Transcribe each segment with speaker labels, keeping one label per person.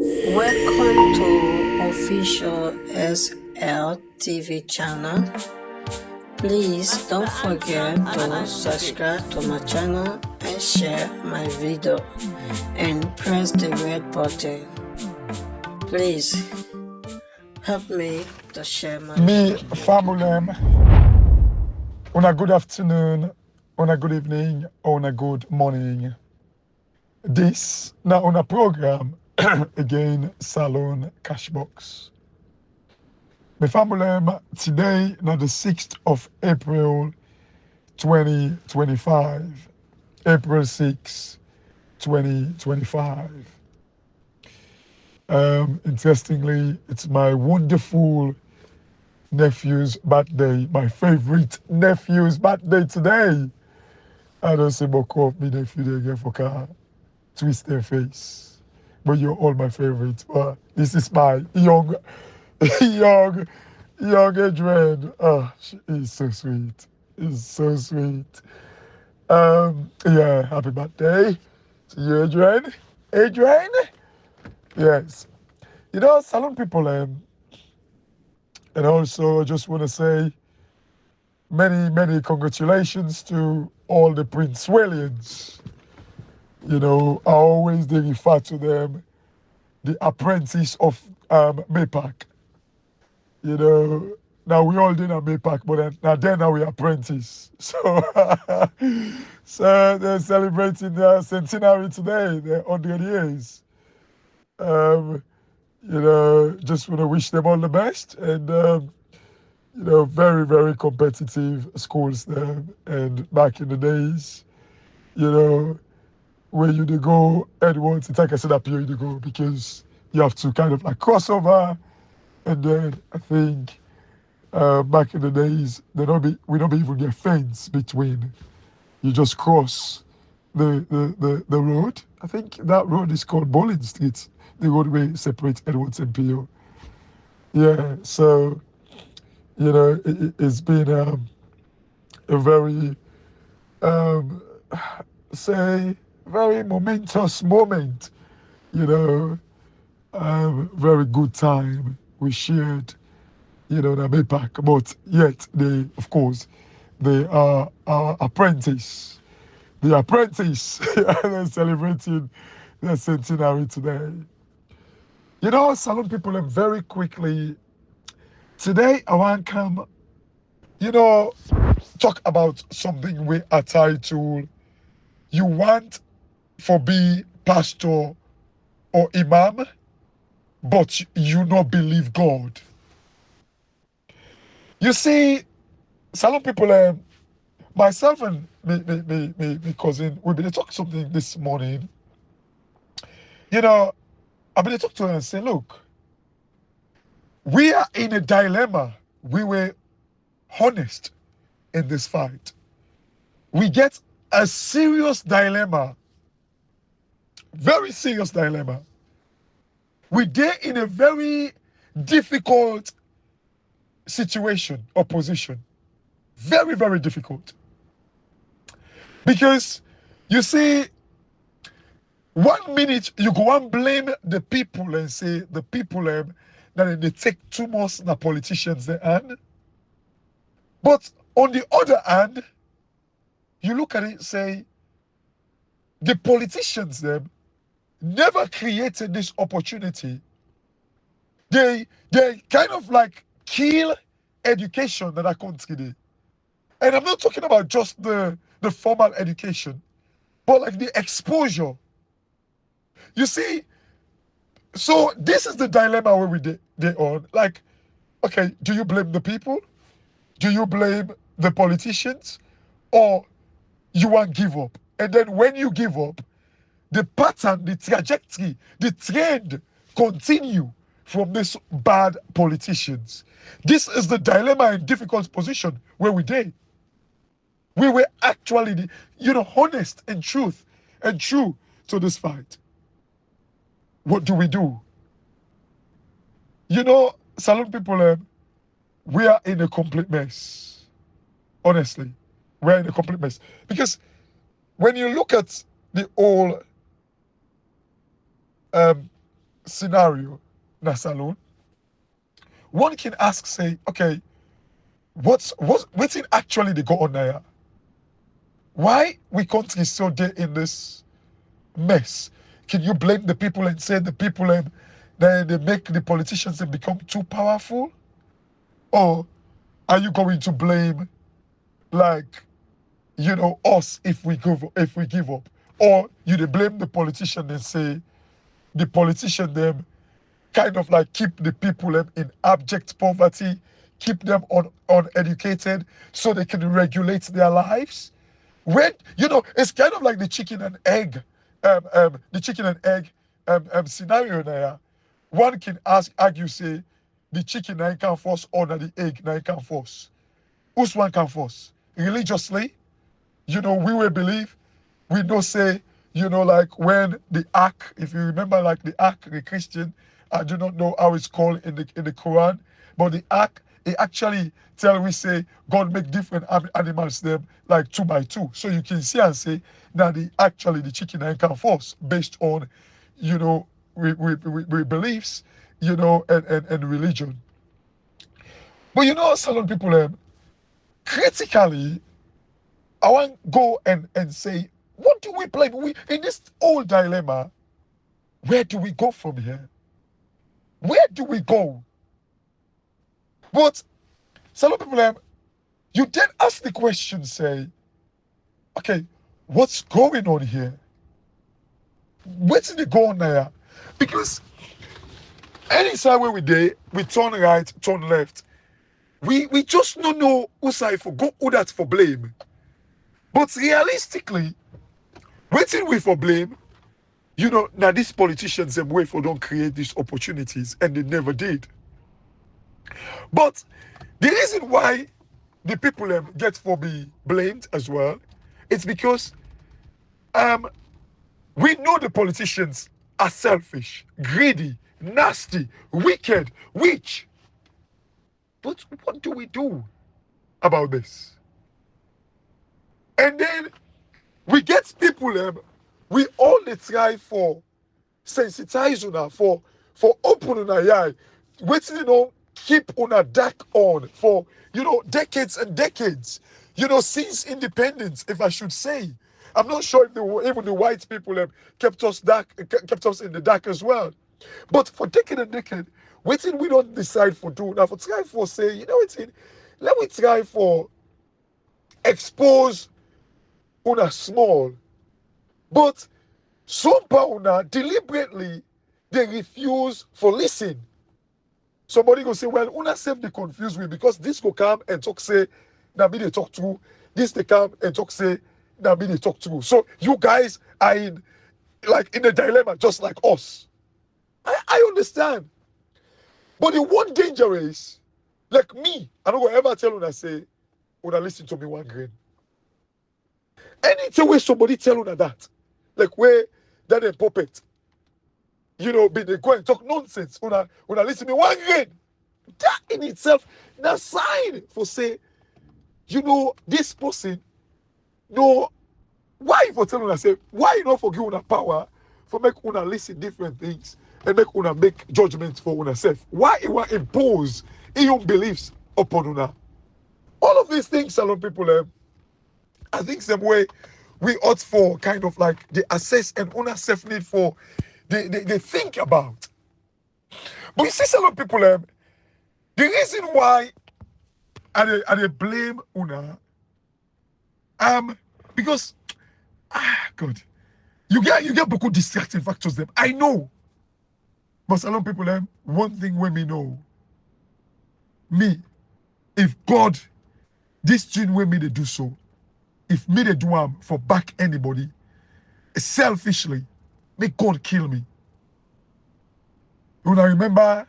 Speaker 1: Welcome to official SL TV channel. Please don't forget to subscribe to my channel and share my video and press the red button. Please help me to share my
Speaker 2: Me, family, on a good afternoon, on a good evening, on a good morning. This now on a program again, Salon Cashbox. My family, today, now the 6th of April 2025. April 6, 2025. Interestingly, it's my wonderful nephew's birthday, my favorite nephew's birthday today. I don't say beaucoup of me nephew they get for car twist their face. But you're all my favorites. But this is my young Adrian. Oh, she is so sweet. It's so sweet. Yeah, happy birthday to you, Adrian. Adrian? Yes. You know, salon people, and also I just want to say many congratulations to all the Prince Williams. You know, I always they refer to them the apprentice of Maypac. You know, now we all did a Maypac, but now we apprentice. So so they're celebrating their centenary today, their 100 years. Um, you know, just want to wish them all the best and you know, very competitive schools there. And back in the days, you know, where you to go Edwards, it's like I said up here you to go because you have to kind of like cross over. And then I think back in the days, we don't even get fence between. You just cross the road. I think that road is called Bowling Street, the road where separates Edwards and PO. Yeah, so you know, it's been a very, um, say, very momentous moment, you know, very good time we shared, you know, the Maypac, but yet they, of course, they are our apprentice. The apprentice, they're celebrating their centenary today. You know, salon people, very quickly, today I want to come, you know, talk about something we are titled you want for be pastor or imam, but you not believe God. You see, some people, myself and me cousin, we've been talking something this morning. You know, I've been talking to her and say, look, we are in a dilemma. We were honest in this fight. We get a serious dilemma, very serious dilemma. We're there in a very difficult situation or position. Very difficult. Because you see, 1 minute you go and blame the people and say the people that they take too much the politicians they earn. But on the other hand, you look at it and say the politicians them never created this opportunity. They kind of like kill education that I country. And I'm not talking about just the formal education, but like the exposure. You see, so this is the dilemma where they on. Like, okay, do you blame the people? Do you blame the politicians? Or you want give up? And then when you give up, the pattern, the trajectory, the trend continue from these bad politicians. This is the dilemma and difficult position where we did. We were actually, you know, honest and true to this fight. What do we do? You know, salon people, we are in a complete mess. Honestly, we're in a complete mess. Because when you look at the whole scenario na salon, one can ask, say, okay, what's it actually they go on there? Why we country so there in this mess? Can you blame the people and say the people they make the politicians become too powerful? Or are you going to blame, like, us if we give up? Or you they blame the politician and say the politician them kind of like keep the people in abject poverty, keep them uneducated so they can regulate their lives? When it's kind of like the chicken and egg, scenario there. One can argue, say, the chicken now can force or the egg now can force. Who's one can force? Religiously, we will believe, we know, say, like when the ark, if you remember, like the ark, the Christian, I do not know how it's called in the Quran, but the ark, it actually tell we say God make different animals them like 2 by 2. So you can see and say that the chicken and can force based on, we beliefs, and religion. But some people critically, I want to go and say, what do we blame? We in this old dilemma, where do we go from here? Where do we go? But some people you then ask the question, say, okay, what's going on here? What's the go on there? Because any side where we turn right, turn left. We just don't know who side for go, who that for blame. But realistically, waiting we for blame, now these politicians them way for don't create these opportunities, and they never did. But the reason why the people get for be blamed as well, it's because we know the politicians are selfish, greedy, nasty, wicked, witch. But what do we do about this? And then we get people we all try for sensitize una for open una eye, waiting keep una dark on for decades and decades, since independence, if I should say. I'm not sure if even the white people kept us kept us in the dark as well. But for decade and decade, waiting we don't decide for do now for try for say, let me try for expose una small, but some una deliberately they refuse for listen. Somebody go say, well, una self they confuse me because this go come and talk say, now me they talk to. This they come and talk say, now me they talk to. So you guys are in a dilemma just like us. I understand. But the one danger is, like me, I don't go ever tell una say, una listen to me one grain. Anything where somebody tell una that, like where that a puppet, be they go and talk nonsense, una listen to me one grain. That in itself, na sign for say, this person, no, why for tell una say, why you not forgive una power for make una listen different things and make una make judgments for una self? Why you want impose your beliefs upon una? All of these things, a lot of people, I think some way we ought for kind of like they assess and una self need for they think about. But you see, a lot of people, the reason why I blame una, because God, you get beaucoup distracting factors them. I know, but a lot of people, one thing when me know, me, if God, this thing when me they do so, if me they do for back anybody, selfishly, make God kill me. When I remember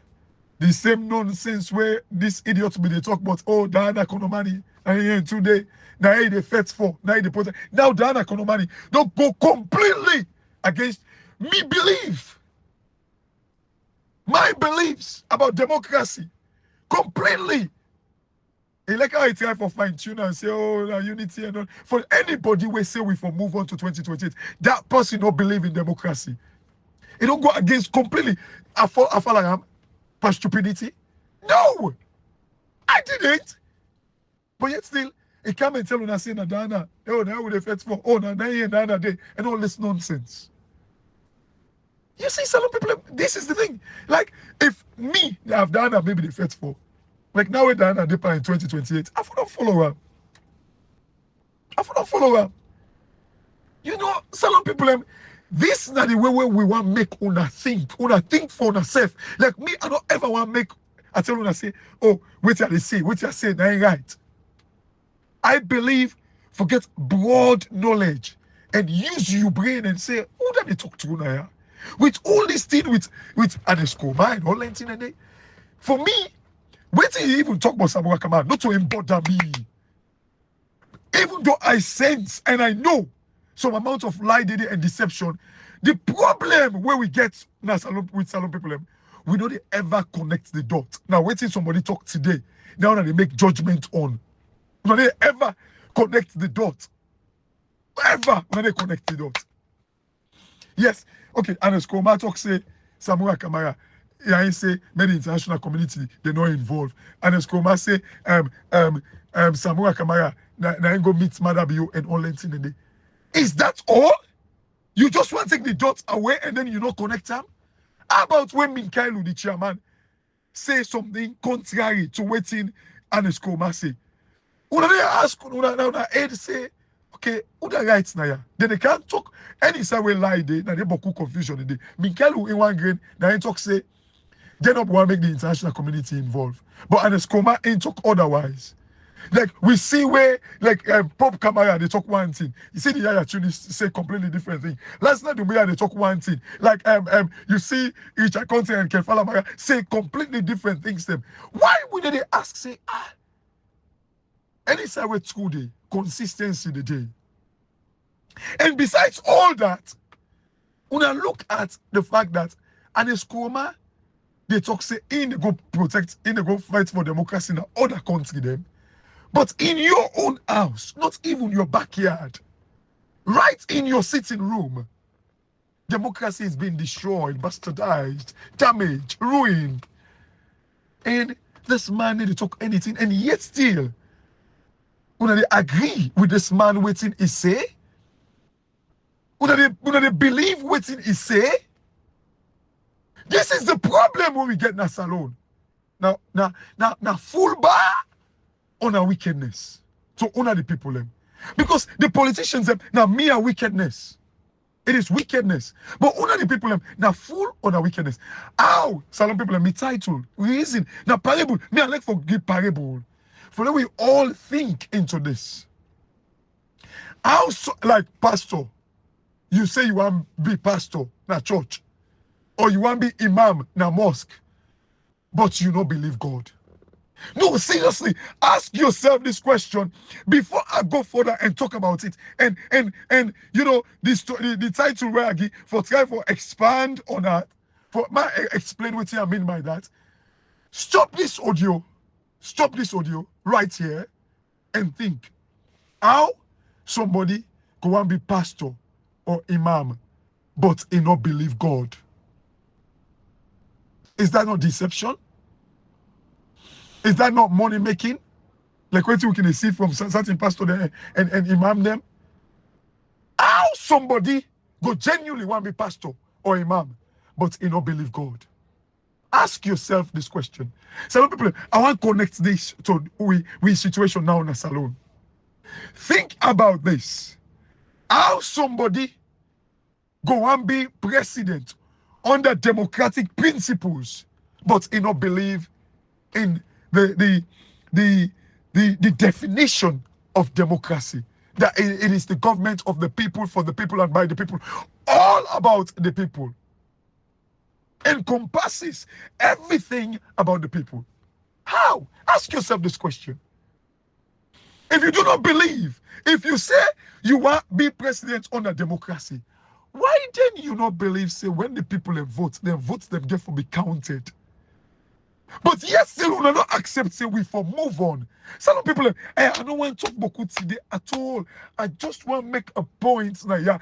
Speaker 2: the same nonsense where this idiot be they talk about, oh, Diana Konomani, and here today, now they fight for, now they protect. Now Diana Konomani don't go completely against me belief. My beliefs about democracy. Completely. It's like how I try for fine tune and say, oh, unity and all. For anybody we say we for move on to 2028, that person don't believe in democracy. It don't go against completely. I feel like I'm for stupidity. No, I didn't. But yet still, it come and tell una say na Dana, oh now we fight for, oh na here Dana day, and all this nonsense. You see, some people, this is the thing. Like, if me have Dana maybe the fight for, like now we Dana deeper in 2028, I don't follow her. I don't follow her. You know, some people, this is not the way where we want to make una think for una self. Like me, I don't ever want to make, I tell una say, oh, wait till they say, wait till I say, that ain't right. I believe, forget broad knowledge and use your brain and say, who did they talk to now? With all this thing with underscore mind, all that thing and they. For me, wait till you even talk about Samuel Command, not to bother me. Even though I sense and I know some amount of lie and deception, the problem where we get now with salon people, we don't ever connect the dot. Now, wait till somebody talk today, now that they make judgment on. When they ever connect the dot. Ever when they connect the dot. Yes. Okay, and as Koma talk say Samuel Kamara. Yeah, he say many international community, they're not involved. And as Koma say Samuel Kamara, na go meet Madabio and all that thing. Is that all? You just want to take the dots away and then you not connect them? How about when Minkailu, the chairman, say something contrary to what Anes Koma say? Una they ask una head say, okay, who the rights na ya? Then they can't talk any say we lie there, na they boku confusion in there. Minkelu in one grain, na he talk say, they don't want to make the international community involved. But Anes Koma ain't talk otherwise. Like we see where like Pope Kamara they talk one thing. You see the Yaya Tunis say completely different thing. Last night the way they talk one thing. Like you see Richard Conte and Kefala Mara say completely different things them. Why would they ask say any side with school day, consistency the day. And besides all that, when I look at the fact that Aneskoma, they talk say in the go protect, in the go fight for democracy in other country them. But in your own house, not even your backyard, right in your sitting room, democracy is being destroyed, bastardized, damaged, ruined. And this man need to talk anything, and yet still, when they agree with this man waiting he say, when they believe waiting he say, this is the problem when we get in a salon. Now, full bar on our wickedness. So honor the people them. Because the politicians them now mere wickedness. It is wickedness. But honor the people them now full on our wickedness. How? Salon people them me title. Reason. Now parable. Me I like for give parable. For that we all think into this. How so, like pastor, you say you want to be pastor na church, or you want to be imam na mosque, but you don't believe God. No, seriously, ask yourself this question before I go further and talk about it. And you know this the title where I give for try for expand on that, for my explain what I mean by that. Stop this audio right here and think how somebody go and be pastor or imam but he not believe God. Is that not deception? Is that not money making? Like what you can see from certain pastor there and imam them? How somebody go genuinely want to be pastor or imam but he not believe God? Ask yourself this question. Salon people, I want to connect this to we situation now in a salon. Think about this. How somebody go and be president under democratic principles, but he not believe in the definition of democracy. That it is the government of the people, for the people, and by the people. All about the people. Encompasses everything about the people. How? Ask yourself this question. If you do not believe, if you say you want to be president under democracy, why then you not believe, say, when the people votes them get for be counted? But yes, still will not accept, say, we for move on. Some people, I don't want to talk about today at all. I just want to make a point now, yeah.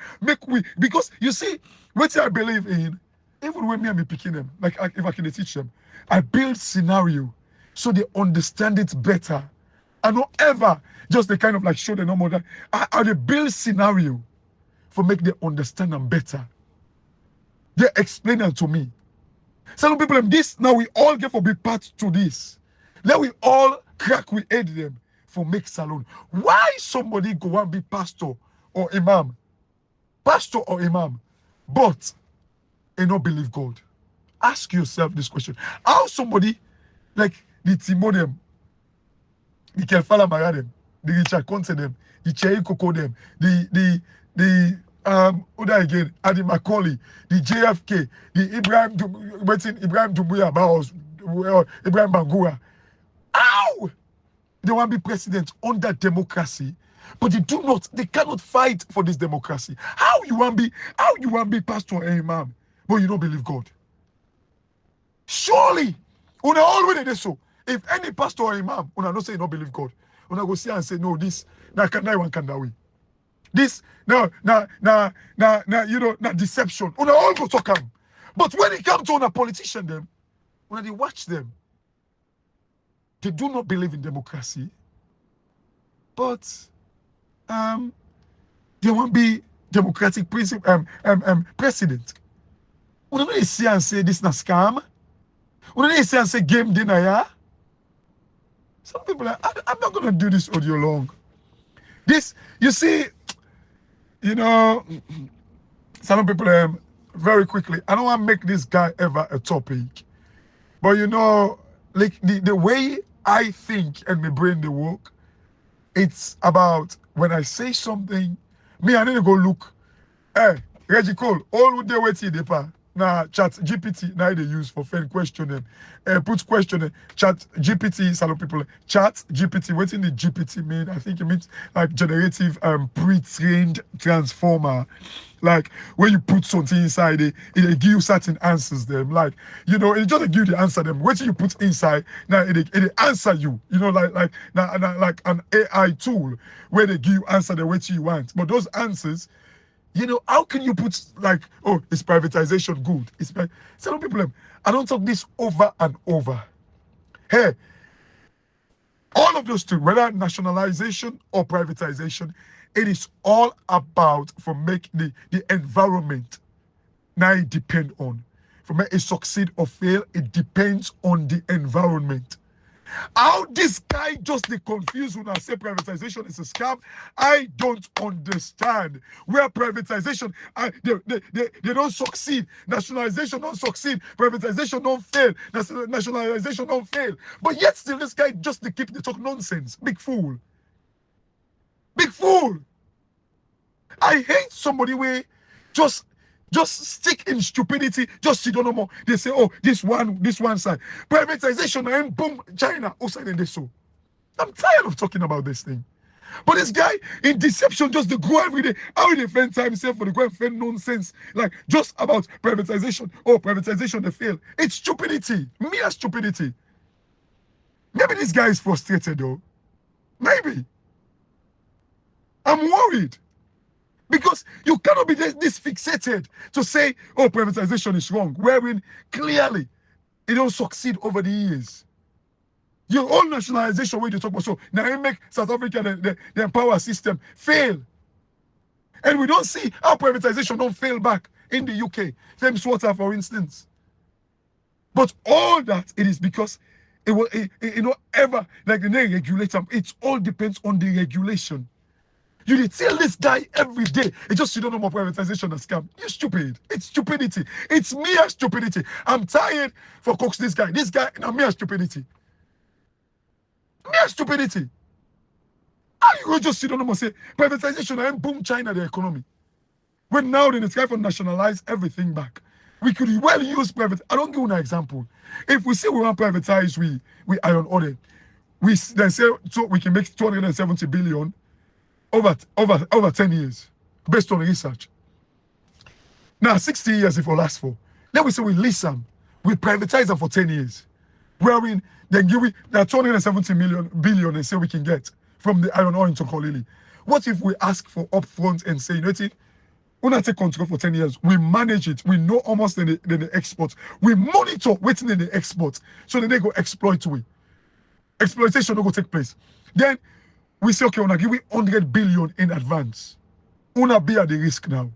Speaker 2: Because you see, what I believe in, Even when me and me picking them, like if I can teach them, I build scenario so they understand it better. I don't ever just the kind of like show them no more that I they build scenario for make them understand them better. They explain it to me. Some people them this now we all get for big part to this. Let we all crack we aid them for make salon. Why somebody go and be pastor or imam? Pastor or imam, but they not believe God. Ask yourself this question. How somebody like the Timonium, the Kelfala Mara them, the Richard Conte them, the Cherry Coco them, the Oda again, Adi Macaulay, the JFK, the Ibrahim Dumbuya Baos, Ibrahim Bangura. How they want to be president under democracy, but they cannot fight for this democracy. How you want to be pastor and imam, but you don't believe God? Surely, una already do so. If any pastor or imam, una not say you don't believe God, una go see and say no, this na one can that way. This no, you know, na deception. Una all go talk am. But when it comes to una politician them, when they watch them, they do not believe in democracy, but they want to be democratic president. When they see and say this na scam, when they see and say game dinner, some people are, I'm not going to do this audio long. This, you see, you know, some people very quickly, I don't want to make this guy ever a topic, but you know, like the way I think and my brain they work, it's about when I say something, me I need to go look. Hey, Reggie Cole, all would they wait till they now chat GPT now they use for fan questioning. Put questioning. Chat GPT, some people chat GPT. What in the GPT mean? I think it means like generative pre-trained transformer. Like when you put something inside it give you certain answers them. Like, you know, it just give you the answer them. What you put inside, now it answer you. You know, like an AI tool where they give you answer the way you want. But those answers, you know, how can you put like, oh, is privatization good? Some people, I don't talk this over and over. Hey, all of those two, whether nationalization or privatization, it is all about for make the environment. Now it depend on. For make it succeed or fail, it depends on the environment. How this guy just the confused when I say privatization is a scam, I don't understand. Where privatization, they don't succeed. Nationalization don't succeed. Privatization don't fail. Nationalization don't fail. But yet still this guy just to keep the talk nonsense. Big fool. Big fool. I hate somebody where just stick in stupidity, just you don't know more. They say, oh, this one side. Privatization and boom, China, outside and they so. I'm tired of talking about this thing. But this guy in deception just to go every day. How he defend time himself for the go and defend nonsense. Like just about privatization. Oh, privatization they fail. It's stupidity. Mere stupidity. Maybe this guy is frustrated though. Maybe. I'm worried. Because you cannot be this fixated to say, oh, privatization is wrong, wherein clearly it don't succeed over the years. Your own nationalization, where you talk about, so now you make South Africa, the empower system fail. And we don't see how privatization don't fail back in the UK. Thames Water, for instance. But all that, it is because it will, you know, ever, like the name regulator, it all depends on the regulation. You tell this guy every day. It's just you don't know more privatization than scam. You're stupid. It's stupidity. It's mere stupidity. I'm tired for Cox this guy. This guy, now mere stupidity. Mere stupidity. How you just you don't know more say privatization and boom China the economy. When now then it's time for nationalize everything back. We could well use private. I don't give you an example. If we say we want to privatize we iron ore, we then say so we can make 270 billion. Over 10 years, based on research. Now, 60 years if we last for. Let we say we lease them, we privatize them for 10 years. Wherein then give we that 270 billion and say we can get from the iron ore into Kolili. What if we ask for upfront and say, you know what? Una take control for 10 years. We manage it. We know almost the export. We monitor waiting in the export. So then they go exploit we. Exploitation will go take place. Then we say, okay, una give we 100 billion in advance. Una be at the risk now.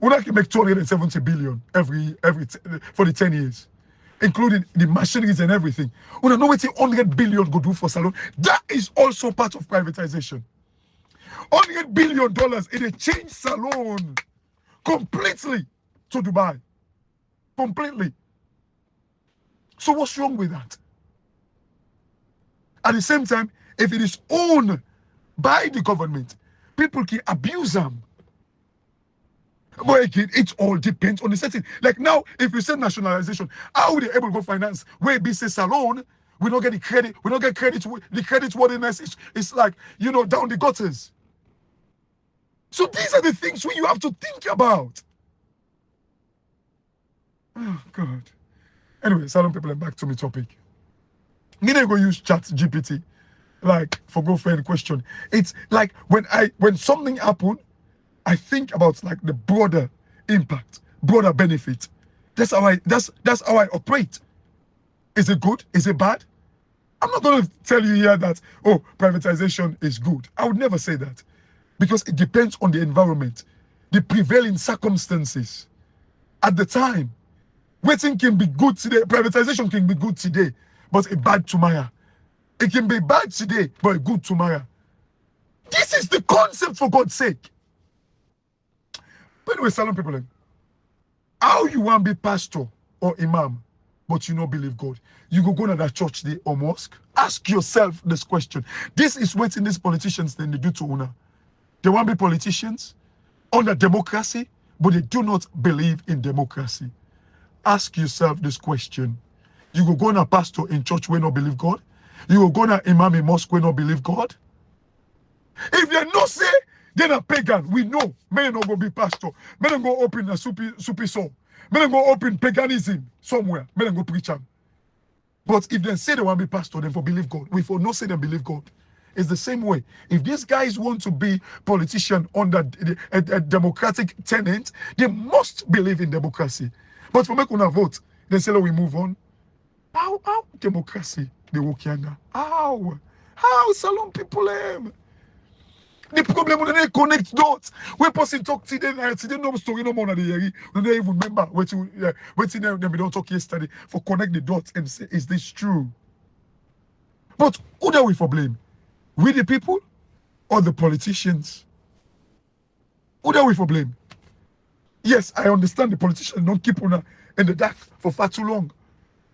Speaker 2: Una can make 270 billion for the 10 years, including the machineries and everything. Una know what 100 billion go do for salon. That is also part of privatization. $100 billion in a change salon completely to Dubai. Completely. So what's wrong with that? At the same time, if it is owned by the government, people can abuse them. But again, it all depends on the setting. Like now, if you say nationalization, how will they able to go finance where business salon? We don't get the credit. We don't get credit. The credit worthiness is like, you know, down the gutters. So these are the things you have to think about. Oh, God. Anyway, salon people, back to my topic. Me not go use chat GPT like for go for any question. It's like when something happen, I think about like the broader impact, broader benefit. That's how I operate. Is it good? Is it bad? I'm not going to tell you here that, oh, privatization is good. I would never say that. Because it depends on the environment, the prevailing circumstances at the time. Waiting can be good today. Privatization can be good today, but a bad tomorrow. It can be bad today, but a good tomorrow. This is the concept, for God's sake. By the way, salon people, how you want to be pastor or imam, but you don't believe God? You go to that church there or mosque? Ask yourself this question. This is what these politicians then they do to una. They want to be politicians under democracy, but they do not believe in democracy. Ask yourself this question. You go to a pastor in church where not believe God? You go to imam in mosque where not believe God? If they no say, they're a pagan. We know. Men not go be pastor. Men go open a super soul. Men go open paganism somewhere. Men go preach them. But if they say they want to be pastor, then for believe God. We for no say they believe God. It's the same way. If these guys want to be politician under a democratic tenant, they must believe in democracy. But for make una vote, they say, we move on. How democracy they work here? How salon people the problem when they connect dots. When person talk today no story no more than the year. They don't even remember what they don't talk yesterday for connect the dots and say, is this true? But who do we for blame? We the people or the politicians? Who do we for blame? Yes, I understand the politicians don't keep on in the dark for far too long.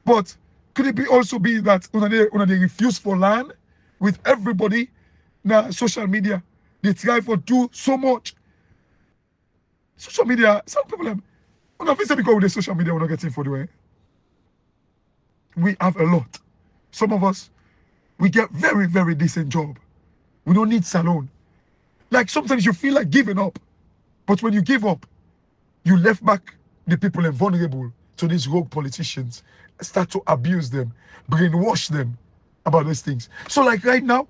Speaker 2: But could it also be that they refuse for land with everybody now social media? They try for do so much. Social media, some people have because with the social media we're not getting for the way. We have a lot. Some of us, we get very, very decent job. We don't need salon. Like sometimes you feel like giving up. But when you give up, you left back the people and vulnerable to these rogue politicians. Start to abuse them, brainwash them about these things. So like right now,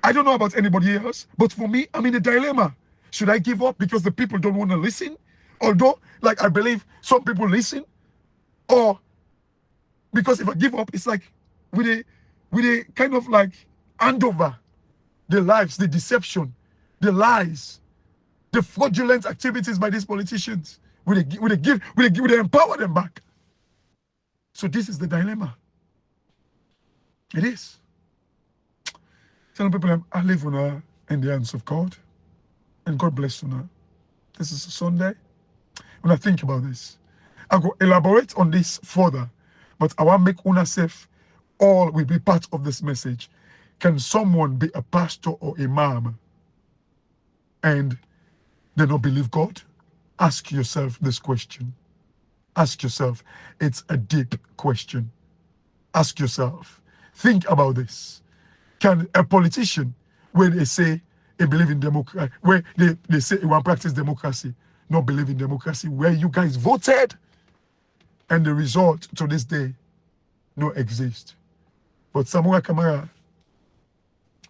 Speaker 2: I don't know about anybody else, but for me, I'm in a dilemma. Should I give up because the people don't want to listen? Although, like I believe some people listen, or because if I give up, it's like with a kind of like hand over the lives, the deception, the lies, the fraudulent activities by these politicians. Will they empower them back? So this is the dilemma. It is. Tell people I live in the hands of God, and God bless you. This is a Sunday. When I think about this, I go elaborate on this further, but I want to make una safe. All will be part of this message. Can someone be a pastor or imam and they don't believe God? Ask yourself this question. Ask yourself. It's a deep question. Ask yourself. Think about this. Can a politician, where they say they believe in democracy, where they say they want to practice democracy, not believe in democracy, where you guys voted, and the result to this day no exist? But Samuel Kamara,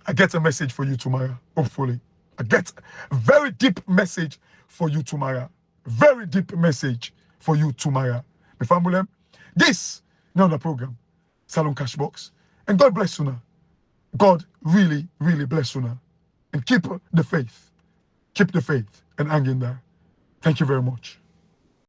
Speaker 2: I get a message for you tomorrow, hopefully. I get a very deep message for you tomorrow. Very deep message for you tomorrow. My family, this now the program, Salon Cashbox. And God bless you now. God really, really bless you now. And keep the faith. Keep the faith and hang in there. Thank you very much.